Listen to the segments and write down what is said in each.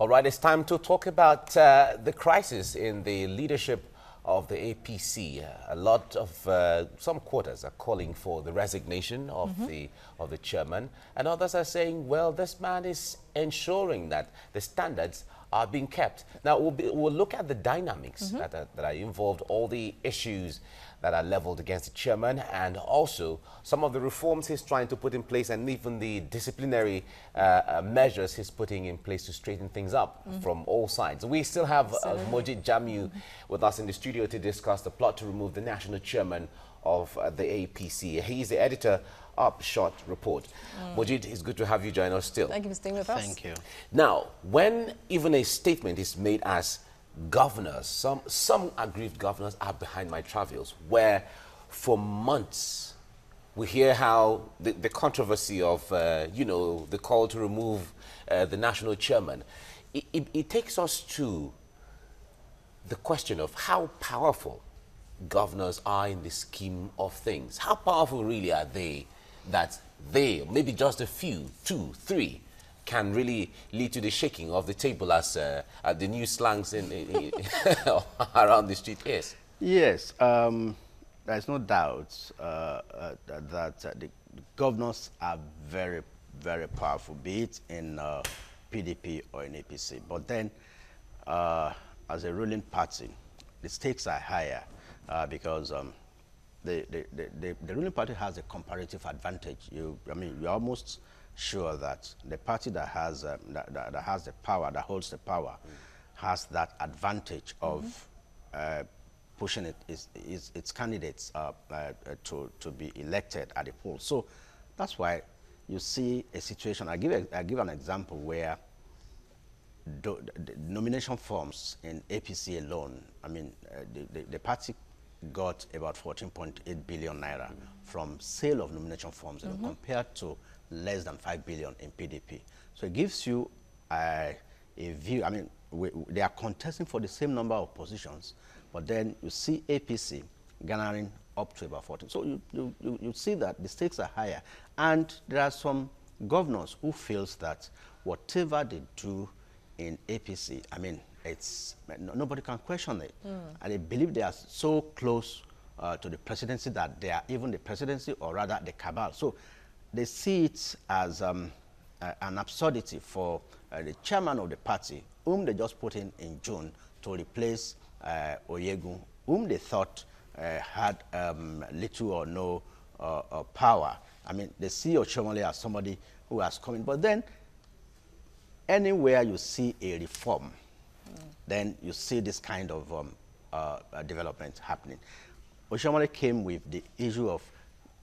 All right, it's time to talk about the crisis in the leadership of the APC. A lot of some quarters are calling for the resignation of the chairman, and others are saying, well, this man is ensuring that the standards are being kept. Now, we'll look at the dynamics that are involved, all the issues that are leveled against the chairman, and also some of the reforms he's trying to put in place, and even the disciplinary measures he's putting in place to straighten things up from all sides. We still have Mojid Jamiu with us in the studio to discuss the plot to remove the national chairman of the APC. He's the editor of Short Report. Mojid, it's good to have you join us still. Thank you for staying with us. Thank you. Now, when even a statement is made as governors, some aggrieved governors are behind my travels, where for months we hear how the controversy of, you know, the call to remove the national chairman, it takes us to the question of how powerful governors are in the scheme of things. How powerful really are they that they, maybe just a few, 2, 3, can really lead to the shaking of the table, as the new slangs around the street is? Yes, there's no doubt that the governors are very, very powerful, be it in PDP or in APC. But then, as a ruling party, the stakes are higher because the ruling party has a comparative advantage. I mean, you're almost sure that the party that has that has the power, that holds the power, has that advantage of pushing its candidates to be elected at the polls. So that's why you see a situation. I give an example where the nomination forms in APC alone, I mean, the party got about 14.8 billion naira from sale of nomination forms, compared to less than 5 billion in PDP. So it gives you a view. I mean, they are contesting for the same number of positions, but then you see APC garnering up to about 14. So you see that the stakes are higher. And there are some governors who feels that whatever they do in APC, I mean, nobody can question it. And they believe they are so close to the presidency that they are even the presidency, or rather the cabal. So they see it as an absurdity for the chairman of the party, whom they just put in June to replace Oyegun, whom they thought had little or no power. I mean, they see Oshiomhole as somebody who has come in. But then, anywhere you see a reform, then you see this kind of development happening. Oshiomhole came with the issue of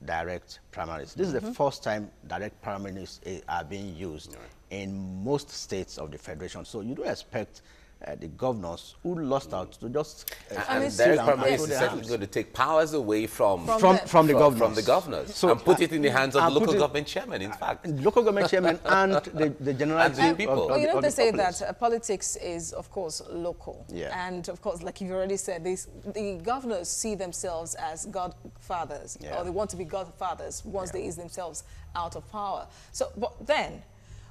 direct primaries. This is the first time direct primaries are being used in most states of the federation. So you don't expect the governors who lost out to just and direct primaries is certainly going to take powers away from the governors, so, and put it in the hands of the local government chairman, in fact. Local government chairman and the general people. Well, you know, they say that politics is, of course, local. Yeah. And, of course, like you've already said, the governors see themselves as godfathers, or they want to be godfathers once they ease themselves out of power. So, but then,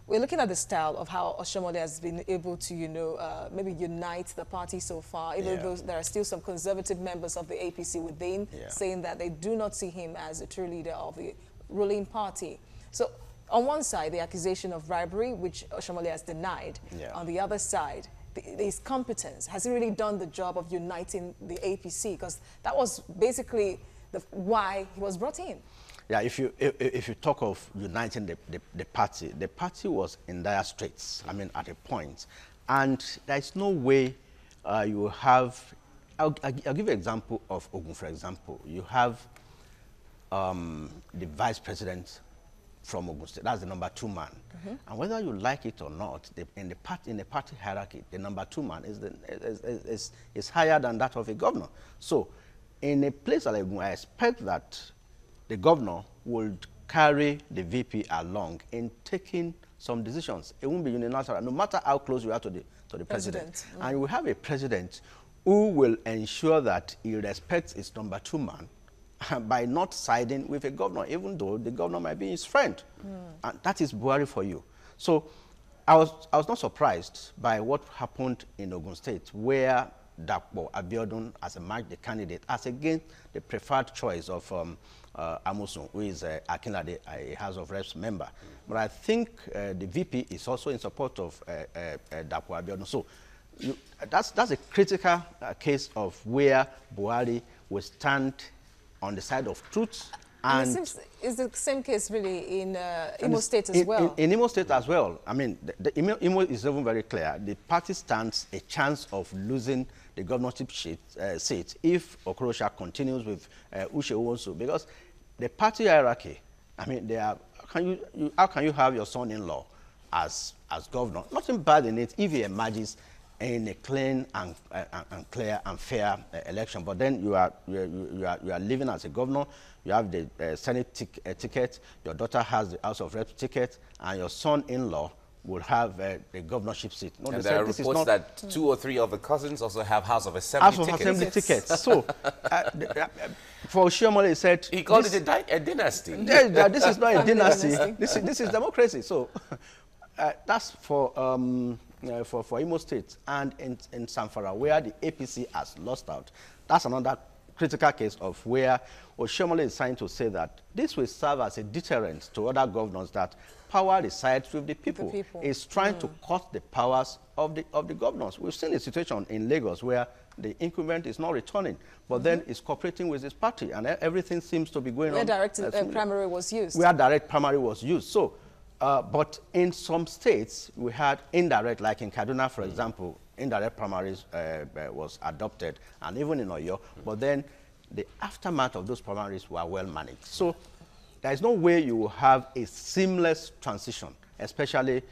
we're looking at the style of how Oshiomhole has been able to, you know, maybe unite the party so far, even though there are still some conservative members of the APC within saying that they do not see him as a true leader of the ruling party. So, on one side, the accusation of bribery, which Oshiomhole has denied. On the other side, his competence. Has he really done the job of uniting the APC? Because that was basically why he was brought in. Yeah, if you talk of uniting the party was in dire straits, I mean, at a point. And there's no way you have, I'll give you an example of Ogun, for example. You have the vice president from Ogun State, that's the number 2 man. And whether you like it or not, in the party hierarchy, the number 2 man is higher than that of a governor. So in a place like Ogun, I expect that the governor would carry the VP along in taking some decisions. It won't be unilateral, no matter how close you are to the president. And you will have a president who will ensure that he respects his number 2 man by not siding with a governor, even though the governor might be his friend. And that is Buhari for you. So I was not surprised by what happened in Ogun State, where Dapo Abiodun, as the candidate, as against the preferred choice of Amosun, who is Akinlade, a House of Reps member. But I think the VP is also in support of Dapo Abiodun. So that's a critical case of where Buhari will stand on the side of truth. And it's the same case really in Imo State as well. In Imo State as well. I mean, Imo is even very clear. The party stands a chance of losing the governorship seat if Okorocha continues with Oshiomhole, because the party hierarchy, I mean, how can you have your son-in-law as governor? Nothing bad in it if he emerges in a clean and clear and fair election. But then you are living as a governor. You have the Senate ticket. Your daughter has the House of Reps ticket, and your son-in-law will have the governorship seat. No, and there are reports that 2 or 3 of the cousins also have House of Assembly tickets. So, for Oshiomhole, he said... He called it a dynasty. This is not a dynasty. This is democracy. So, that's for Imo State. And in Zamfara, where the APC has lost out, that's another critical case of where Oshiomhole is trying to say that this will serve as a deterrent to other governors, that power resides with the people. It's trying to cut the powers of the governors. We've seen a situation in Lagos where the incumbent is not returning, but then is cooperating with his party, and everything seems to be going on. Where direct primary was used. Where direct primary was used. So, but in some states, we had indirect, like in Kaduna, for example, indirect primaries was adopted, and even in Oyo, but then the aftermath of those primaries were well managed. So there is no way you will have a seamless transition, especially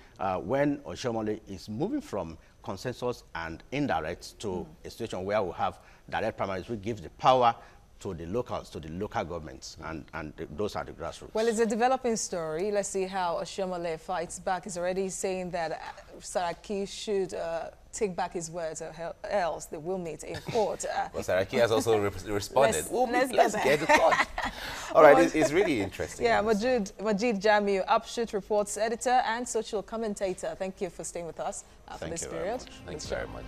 when Oshiomhole is moving from consensus and indirect to a situation where we have direct primaries, which gives the power to the locals, to the local governments, and those are the grassroots. Well, it's a developing story. Let's see how Oshiomhole fights back. He's already saying that Saraki should take back his words, or else they will meet in court. Well, Saraki has also responded. Let's get the thought. All right, it's really interesting. Yeah, Majid Jamiu, Upshoot Reports editor and social commentator. Thank you for staying with us for this period. Thanks very much.